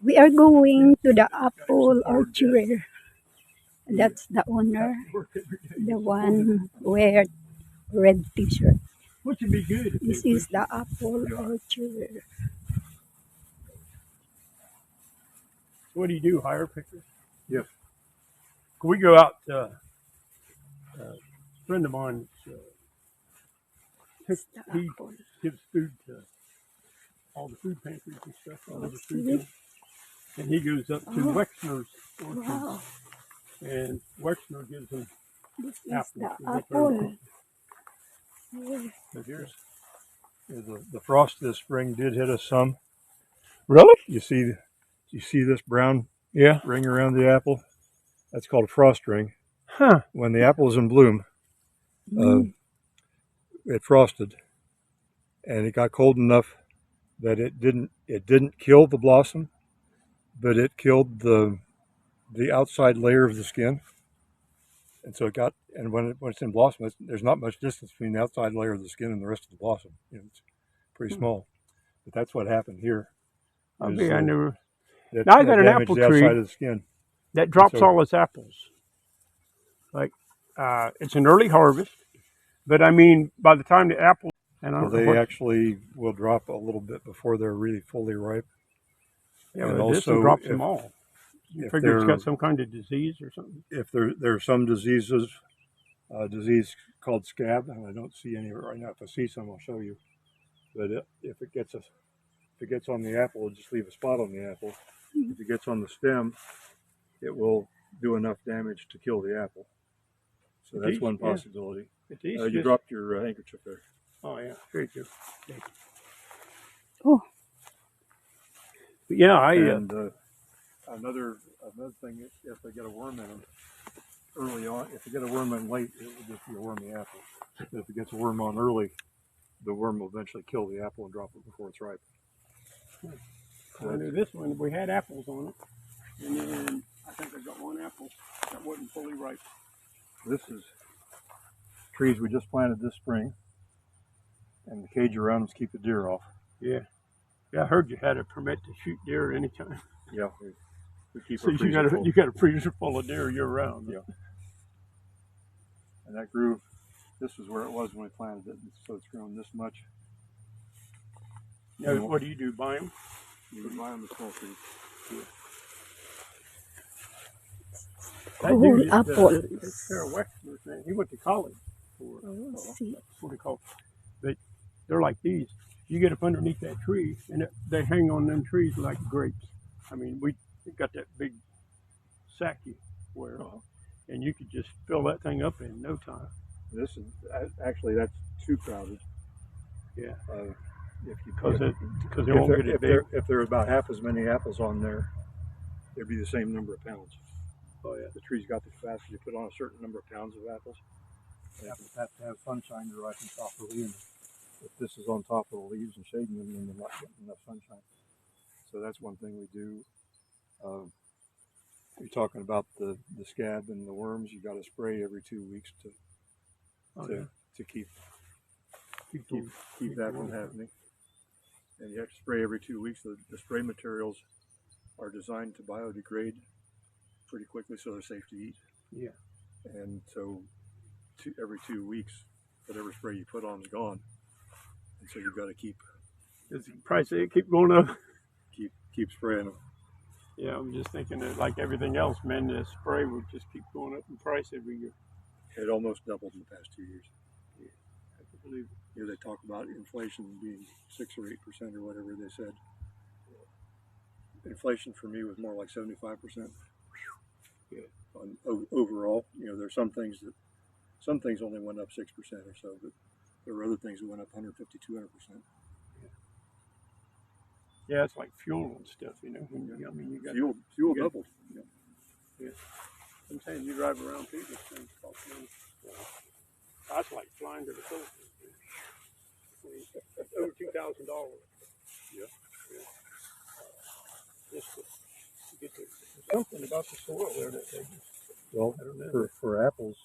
We are going to the apple orchard. That's the owner, the one wear red t-shirt. This is the apple orchard. What do you do? Hire pictures? Yes. Can we go out? A friend of mine, he gives food to all the food pantries and stuff. All the food, and he goes up to Wexner's orchard, Wow. and Wexner gives him This is apples. the apple. But here's the frost this spring did hit us some. Really? You see this brown Yeah. ring around the apple? That's called a frost ring. Huh. When the apple is in bloom, it frosted, and it got cold enough that it didn't kill the blossom, but it killed the outside layer of the skin. And so when it's in blossom, there's not much distance between the outside layer of the skin and the rest of the blossom. It's pretty small. But that's what happened here. I never. Now I got an apple the tree outside of the skin that drops all its apples. Like it's an early harvest, but I mean, by the time the apples, and I don't know actually will drop a little bit before they're really fully ripe. Yeah, and but this one drops them all. You figure it's got some kind of disease or something? If there are some diseases, a disease called scab, and I don't see any of it right now. If I see some, I'll show you. But if it gets on the apple, it'll just leave a spot on the apple. If it gets on the stem, it will do enough damage to kill the apple. So that's one possibility. You dropped your handkerchief there. Oh yeah, very good. Oh. Yeah, another thing, if they get a worm in them early on, if they get a worm in late, it will just be a wormy apple. But if it gets a worm on early, the worm will eventually kill the apple and drop it before it's ripe. I knew this one, we had apples on it, and then I think I got one apple that wasn't fully ripe. This is trees we just planted this spring, and the cage around them to keep the deer off. Yeah. Yeah, I heard you had a permit to shoot deer anytime. Yeah. We keep so you got a freezer full of deer year round. Yeah. And that grew, this is where it was when we planted it, so it's grown this much. Now, what do you do, buy them? You buy them the small trees. Yeah. Whole apples. Wexner's man. He went to college for that's what they call it. But they're like these. You get up underneath that tree, and they hang on them trees like grapes. I mean, we got that big sack you wear, and you could just fill that thing up in no time. This is actually, that's too crowded. Yeah. Because they won't get it big. If there were about half as many apples on there, there'd be the same number of pounds. Oh yeah. The tree's got the capacity to put on a certain number of pounds of apples. They have to have sunshine to ripen properly, and if this is on top of the leaves and shading them, then they're not getting enough sunshine. So that's one thing we do. You're talking about the scab and the worms. You got to spray every 2 weeks to keep that from happening. And you have to spray every 2 weeks. The spray materials are designed to biodegrade pretty quickly, so they're safe to eat. Yeah. And so every 2 weeks, whatever spray you put on is gone. And so you've got to keep. Does the price keep going up? Keep spraying them. Yeah, I'm just thinking that like everything else, man, the spray would just keep going up in price every year. It almost doubled in the past 2 years. Yeah, I can believe it. You know, they talk about inflation being 6 or 8% or whatever they said. Inflation for me was more like 75%. Yeah. Overall, you know, there's some things only went up 6% or so, but there were other things that went up 150, 200%. Yeah, it's like fuel and stuff, you know. I mean, you got fuel doubled. Yeah. I'm saying you drive around too, this thing's cost money. That's like flying to the Philippines. Over $2,000. Yeah. Just to get something about the soil there that they just. Well, for apples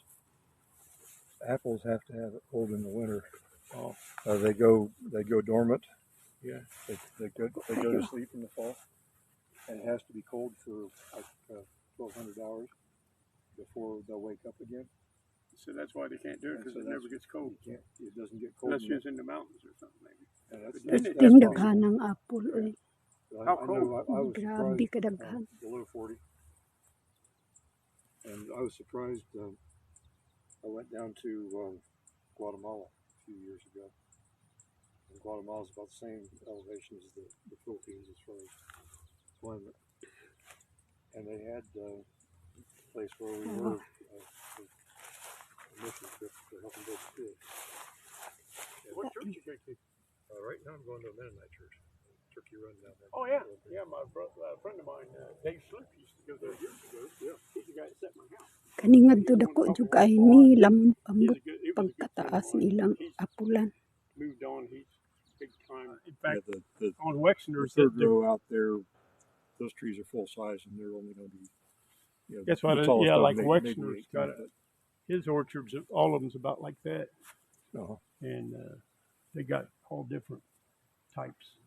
have to have it cold in the winter. Oh. They go dormant. Yeah. They go to sleep in the fall. and it has to be cold for like 1,200 hours before they'll wake up again. So that's why they can't do it, because it never gets cold. It doesn't get cold. Unless it's in the mountains or something, maybe. Ting daghan ng apple. How cold? I was Grabe surprised, kadaghan. below 40. And I was surprised. I went down to Guatemala a few years ago. And Guatemala is about the same elevation as the Philippines as far as climate. And they had a place where we were, a mission trip to help them build a field. What church you go to? Right now I'm going to a Mennonite church. Turkey Run down there. Oh, yeah. Yeah, my friend of mine, Dave Sloop, used to go there years ago. Yeah. He's the guy that set my house. Kani ngadto dako jud kay ni ambot pagkataas nilang apulan. Moved on, he's big time. In Yeah, fact, the on Wexner's, third row out there, those trees are full size and they're only going to be, that's why, the tallest yeah, one like may Wexner's 18, got it. His orchards, all of them's about like that. Uh-huh. And they got all different types,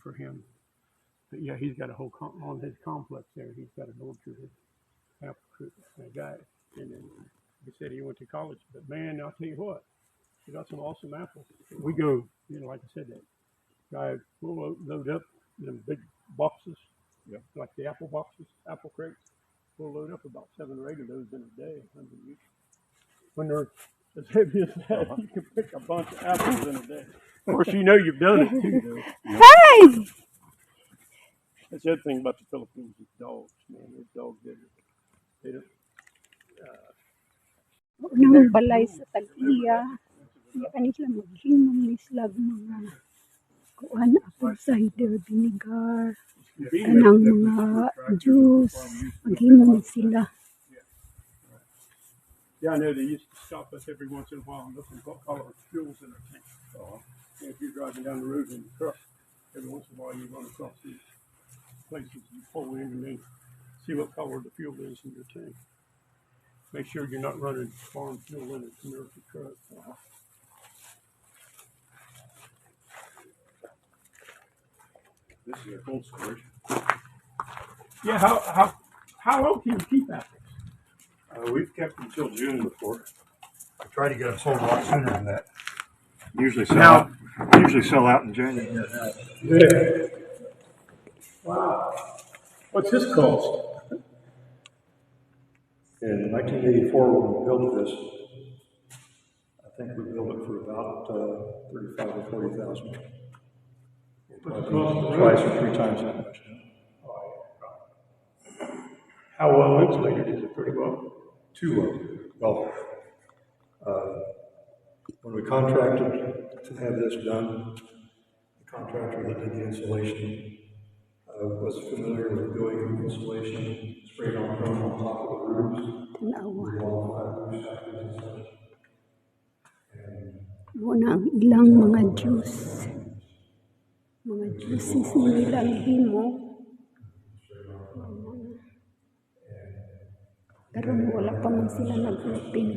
for him. But yeah, he's got a whole on his complex there. He's got an orchard of apple fruit. That guy, and then he said he went to college. But man, I'll tell you what, he got some awesome apples. We go, like I said, that guy will load up them big boxes, like the apple boxes, apple crates. We'll load up about 7 or 8 of those in a day. When they're as heavy as that, you can pick a bunch of apples in a day. Of course, you've done it too, though. Hey! That's the other thing about the Philippines is dogs, man. Those dogs, they don't. Unang balay sa tag-iya. Kani sila maghimong ni sila mga kuan apple cider vinegar. Kanang mga juice. Maghimong ni sila. Yeah, I know they used to stop us every once in a while and look at what color fuels in their tank. And if you're driving down the road in the truck, every once in a while you run across these places you pull in and then see what color the fuel is in your tank. Make sure you're not running farm fuel in a commercial truck. This is a cold storage. Yeah, how long can you keep apples? We've kept them until June before. I try to get them sold a lot sooner than that. Usually sell out in January. Yeah. Wow. What's this cost? In 1984, when we built this, I think we built it for about 35 or 40,000. Twice or 3 times that much. How well insulated is it? Pretty well. Too well. When we contracted to have this done, the contractor that did the insulation was familiar with doing insulation sprayed on foam on top of the roofs. Muna ang ilang mga juice. Mga juices nilang himo. Pero wala pa man sila nag-open.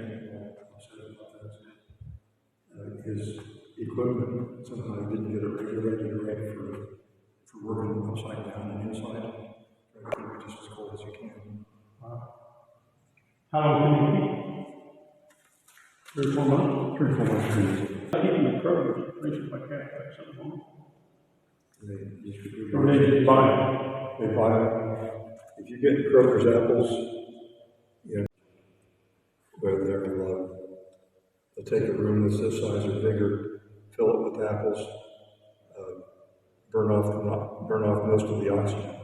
His equipment somehow didn't get it regulated right for working upside down and inside. Try to keep it just as cold as you can. How long can you keep? 3 or 4 months? 3 or 4 months. Keeping the programs, places like that, like something. They Or they just buy them. They buy them. If you get Kroger's apples, where they'll take a room that's this size or bigger, fill it with apples, burn off most of the oxygen.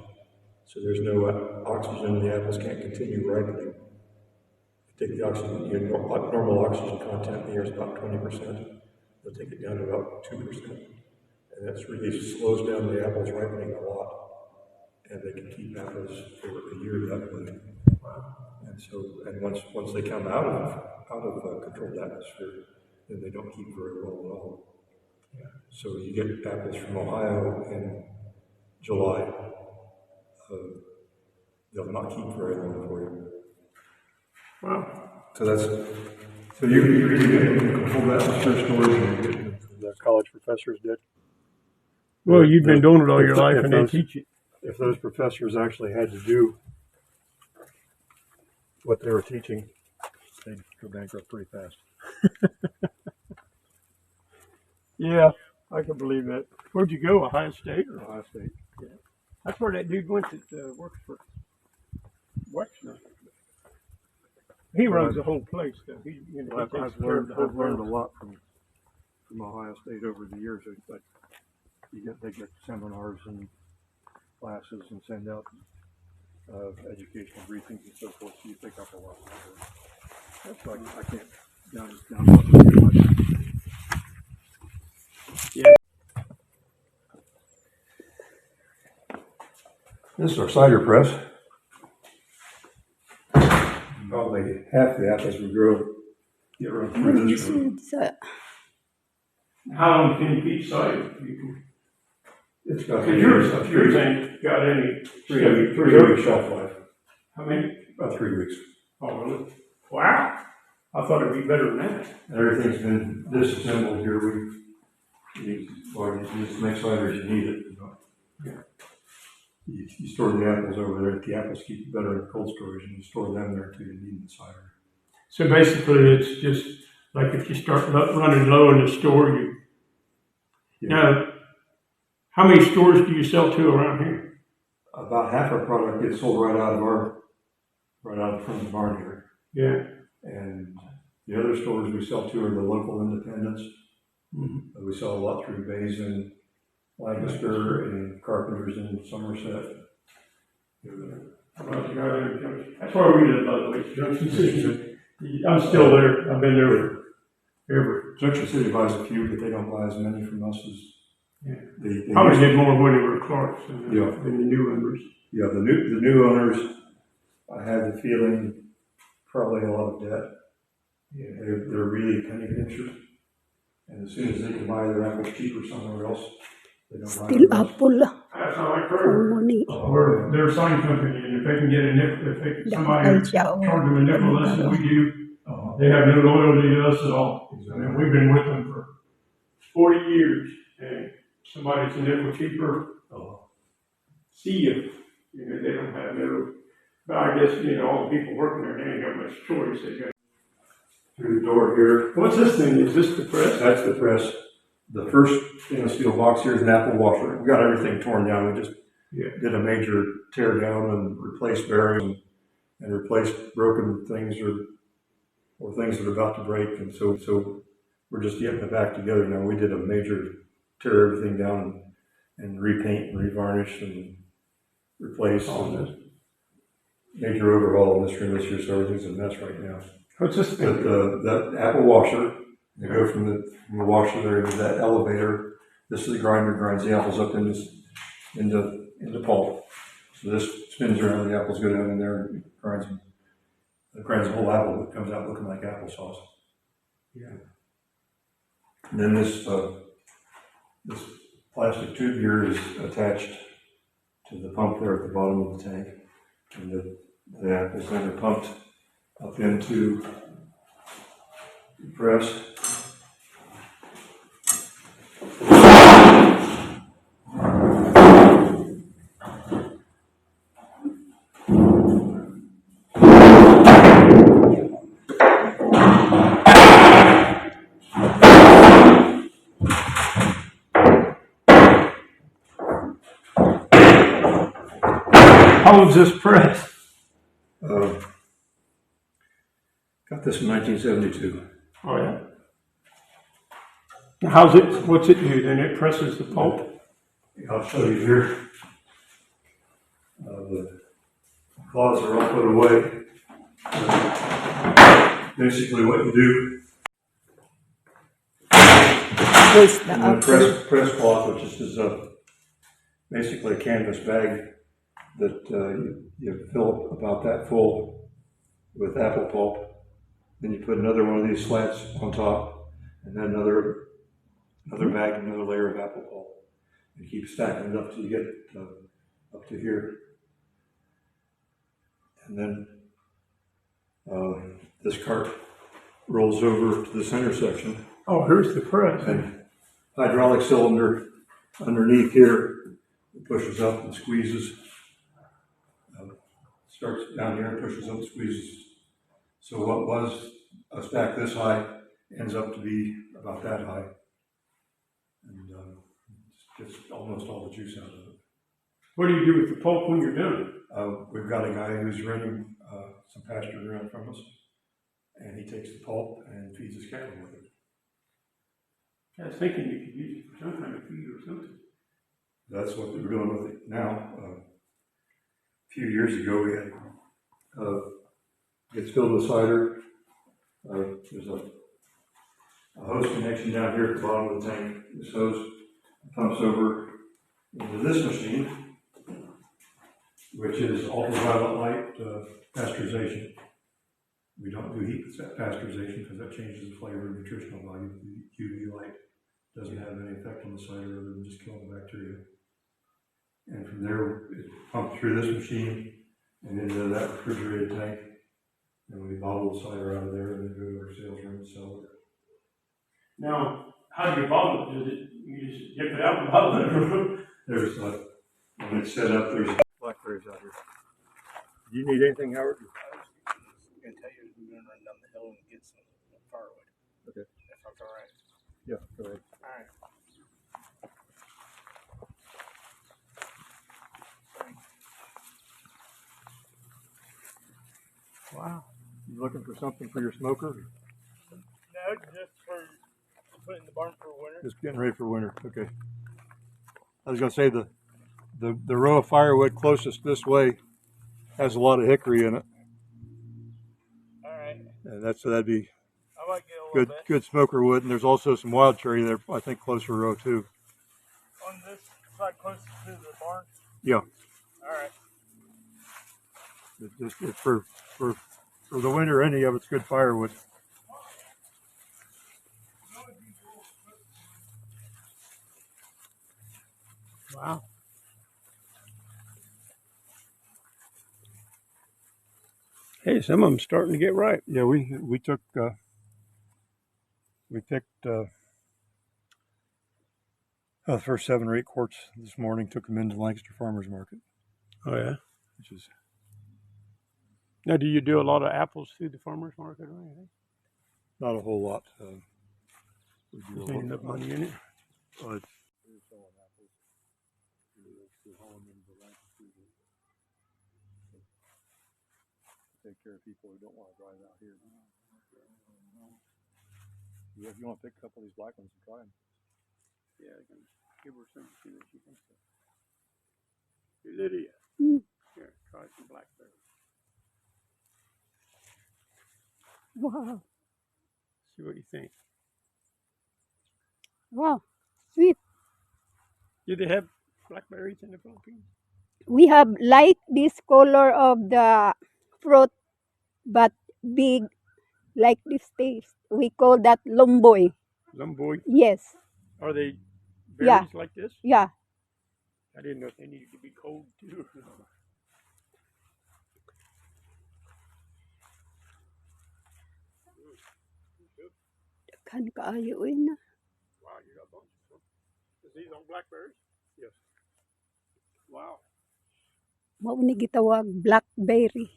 So there's no oxygen, the apples can't continue ripening. Take the oxygen, normal oxygen content in the air is about 20%. They'll take it down to about 2%. And that's really slows down the apples ripening a lot. And they can keep apples for a year that way. And once they come out of controlled atmosphere, then they don't keep very well at all. Yeah. So you get apples from Ohio in July, they'll not keep very long for you. Wow. So you're getting controlled atmosphere storage and getting the college professors did. Well, you've been doing it all your life and they teach it. if those professors actually had to do what they were teaching, they'd go bankrupt pretty fast. Yeah, I can believe that. Where'd you go? Ohio State? Ohio State. Yeah. That's where that dude went that works for Wexner. He runs the whole place, though. He takes care of the whole I've learned a house. lot from Ohio State over the years. But they get seminars and classes and send out educational briefings and so forth. So you pick up a lot. That's like I can't down too much. Yeah. This is our cider press. Probably half the apples we grow get run through this room. How long can you keep cider? It's got Yours ain't got any. three week shelf life. How many? About 3 weeks. Oh, really? Wow. I thought it'd be better than that. Everything's been disassembled here. You just make cider as you need it. Yeah. You store the apples over there. The apples keep better in cold storage, and you store them there until you need the cider. So basically, it's just like if you start running low in the store, Now, how many stores do you sell to around here? About half our product gets sold right out of the front of the barn here. Yeah. And the other stores we sell to are the local independents. Mm-hmm. We sell a lot through Bays and Lancaster and Carpenters in Somerset. That's where we live, by the way, Junction City. I'm still there. I've been there forever. Junction City buys a few, but they don't buy as many from us as they Probably did more when they were Clarks than the new owners. Yeah, the new owners, I have the feeling, probably a lot of debt. Yeah, they're really penny pinchers. And as soon as they can buy their apples cheaper somewhere else, they don't buy Still them. apple. That's how I heard. They're a sign company, and if they can get a nickel, somebody charge them a nickel less than we do, they have no loyalty to us at all. Exactly. And we've been with them for 40 years, and somebody's a nickel cheaper, see you. They don't have no, but I guess, all the people working there, they ain't got much choice. They got Through the door here. What's this thing? Is this the press? That's the press. The first stainless steel box here is an apple washer. We got everything torn down. We just did a major tear down and replaced bearings and replaced broken things or things that are about to break. And so we're just getting it back together now. We did a major tear everything down and repaint and revarnish and replace. Major overhaul in this room this year, so everything's a mess right now. What's this thing? But the apple washer, you go from the washer there into that elevator. This is the grinder, grinds the apples up into pulp. So this spins around, the apples go down in there and grinds the whole apple. It comes out looking like applesauce. Yeah. And then this plastic tube here is attached to the pump there at the bottom of the tank, and the apples then are pumped up into the press. How old's this press? Got this in 1972. Oh, yeah. Now, what's it do then? It presses the pulp? I'll show you here. The claws are all put away. Basically what you do, the press cloth, which is just basically a canvas bag that you fill about that full with apple pulp. Then you put another one of these slats on top, and then another bag, another layer of apple pulp. And keep stacking it up till you get up to here. And then this cart rolls over to the center section. Oh, here's the press. And hydraulic cylinder underneath here pushes up and squeezes. Starts down here and pushes up and squeezes. So what was a stack this high ends up to be about that high. And gets almost all the juice out of it. What do you do with the pulp when you're done? We've got a guy who's renting some pasture around from us, and he takes the pulp and feeds his cattle with it. I was thinking you could use it for some kind of feed or something. That's what we're doing with it now. A few years ago, we had gets filled with cider. There's a hose connection down here at the bottom of the tank. This hose pumps over into this machine, which is ultraviolet light pasteurization. We don't do heat pasteurization because that changes the flavor and nutritional value. The UV light doesn't have any effect on the cider other than just killing the bacteria. And from there, it's pumped through this machine and into that refrigerated tank. And we bottle the cider out of there and then go to our sales room and sell it. Now, how do you bottle it? You just dip it out and bottle it? There's when it's set up, there's blackberries out here. Do you need anything, Howard? I was going to tell you we're going to run down the hill and get some firewood. Okay. If that's all right. Yeah, go ahead. All right. Wow. You looking for something for your smoker? No, just for putting in the barn for winter. Just getting ready for winter. Okay. I was going to say the row of firewood closest this way has a lot of hickory in it. All right. And that'd be I might get a little bit. good smoker wood. And there's also some wild cherry there, I think, closer row too. On this side closest to the barn? Yeah. All right. It's for the winter, any of it's good firewood. Wow. Hey, some of them starting to get ripe. Yeah, we took we picked the first 7 or 8 quarts this morning. Took them into Lancaster Farmers Market. Oh yeah. Which is now, do you do a lot of apples through the farmers market or anything? not a whole lot. We do There's enough money in it. We're selling apples. We're hauling them to Lancaster to take care of people who don't want to drive out here. Yeah, if you want to pick a couple of these black ones and try them. Yeah, I can give her some, see what she thinks of. Hey, Lydia. Here, try some blackberries. Wow. See what you think. Wow. Sweet. Do they have blackberries in the Philippines? We have like this color of the fruit, but big, like this taste. We call that lumboy. Lumboy. Yes. Are they Yeah. berries like this? Yeah. I didn't know if they needed to be cold too. Kan kaayo na. Wow, you got a bunch. Is these all blackberries? Yes. Wow. Mao ni gitawag blackberry.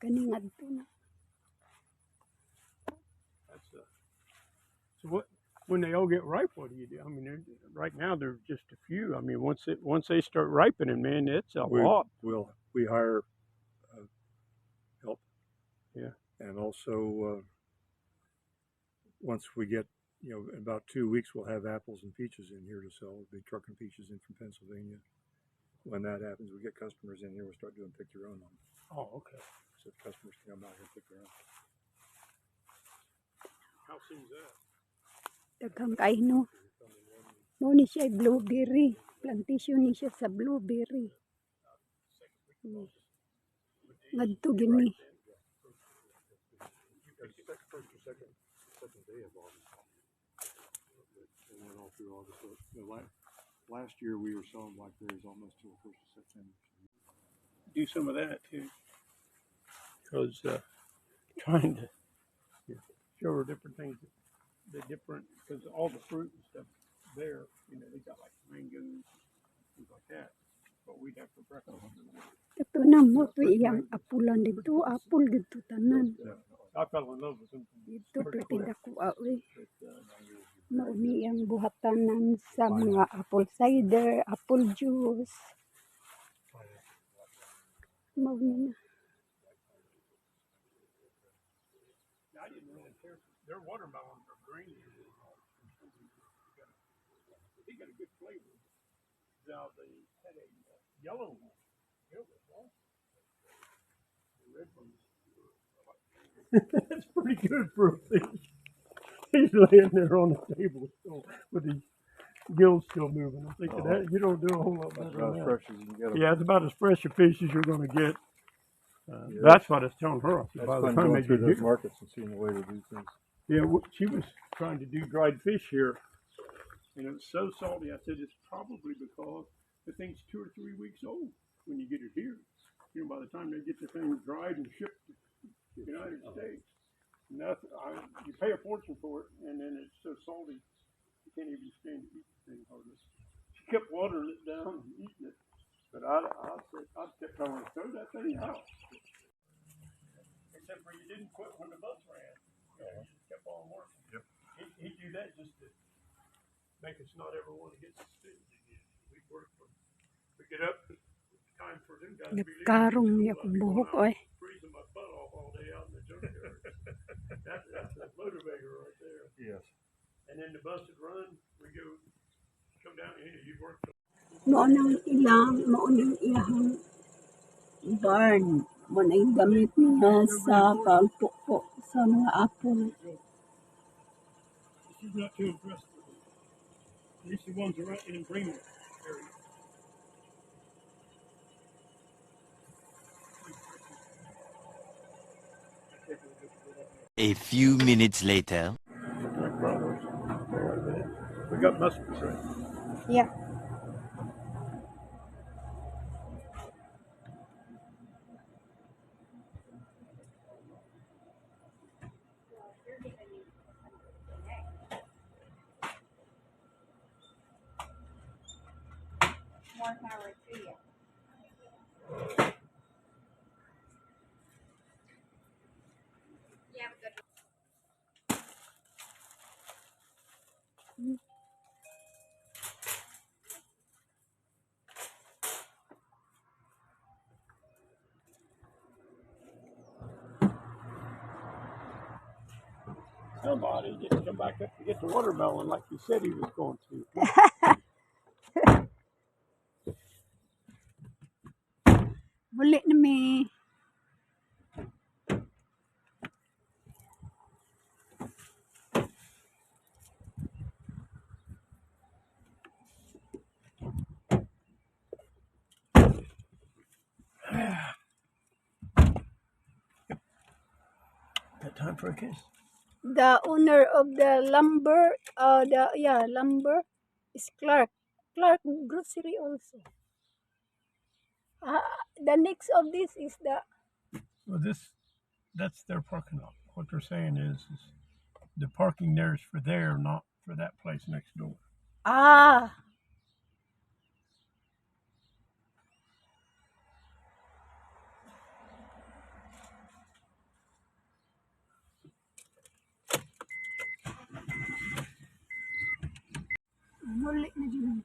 Kani ngadto na. That's so what? When they all get ripe, what do you do? I mean, right now there's just a few. I mean, once they start ripening, man, it's a lot. We hire help. Yeah. And also once we get, in about 2 weeks, we'll have apples and peaches in here to sell. We'll be trucking peaches in from Pennsylvania. When that happens, we get customers in here. We'll start doing pick your own on them. Oh, okay. So the customers can come out here and pick their own. How soon's that? Daghang kaino. Mao ni siya blueberry. Plantation ni siya sa blueberry. Ngadto gini. First or second day of August. And then all through August. Last year we were selling blackberries almost till the 1st of September. Do some of that too, because trying to show her different things, the different, because all the fruit and stuff there, they got like mangoes, things like that. But we'd have for breakfast. Ito na mo to iyang apulan dito, apul dito tanan. I fell in love with them. Dito pati dako awi. Mauni ang buhatanan sa mga apple cider, apple juice. Mauni na. I didn't really care. Their watermelons are green. They got a good flavor. Now they had a yellow one. It was awesome. The red ones. That's pretty good for a fish. He's laying there on the table still with his gills still moving. I'm thinking that you don't do a whole lot better than that. Fresh as you can get them. Yeah, it's about as fresh a fish as you're going to get. That's what I was telling her. That's By the fun time going they through get those here, markets and seeing the way they do things. yeah, she was trying to do dried fish here, and it was so salty. I said it's probably because the thing's 2 or 3 weeks old when you get it here. You know, by the time they get the thing dried and shipped to the United States, you pay a fortune for it, and then it's so salty you can't even stand to eat the thing hardly. She kept watering it down and eating it, but I kept telling her, throw that thing out. Except for you didn't quit when the bus ran. You just kept on working. Yep. He'd do that just to make us not ever want to get to students again. We'd work from, we get up, it's time for them guys to be leaving. Nagkarong niya kung buhok oy. Freezing my butt off all day out in the junkyard. That's a motivator right there. Yes. And then the bus would run, we go, come down here, you'd work. Maunang iyahang barn. Muna yung gamit niya sa pagpukpok sa mga apple. She's not too impressed with it. At least the ones around in Greenwood area. A few minutes later. We got mustards, right? Yeah. More power to you. Yeah, good. Somebody didn't come back up to get the watermelon like he said he was going to. Buli na mi. Got time for a kiss? The owner of the lumber, lumber is Clark. Clark Grocery also. The next of this is the. Well, that's their parking lot. What they're saying is the parking there is for there, not for that place next door. Ah. Muli na dyan.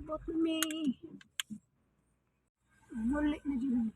Bot na may muli na dyan.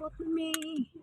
Bot na may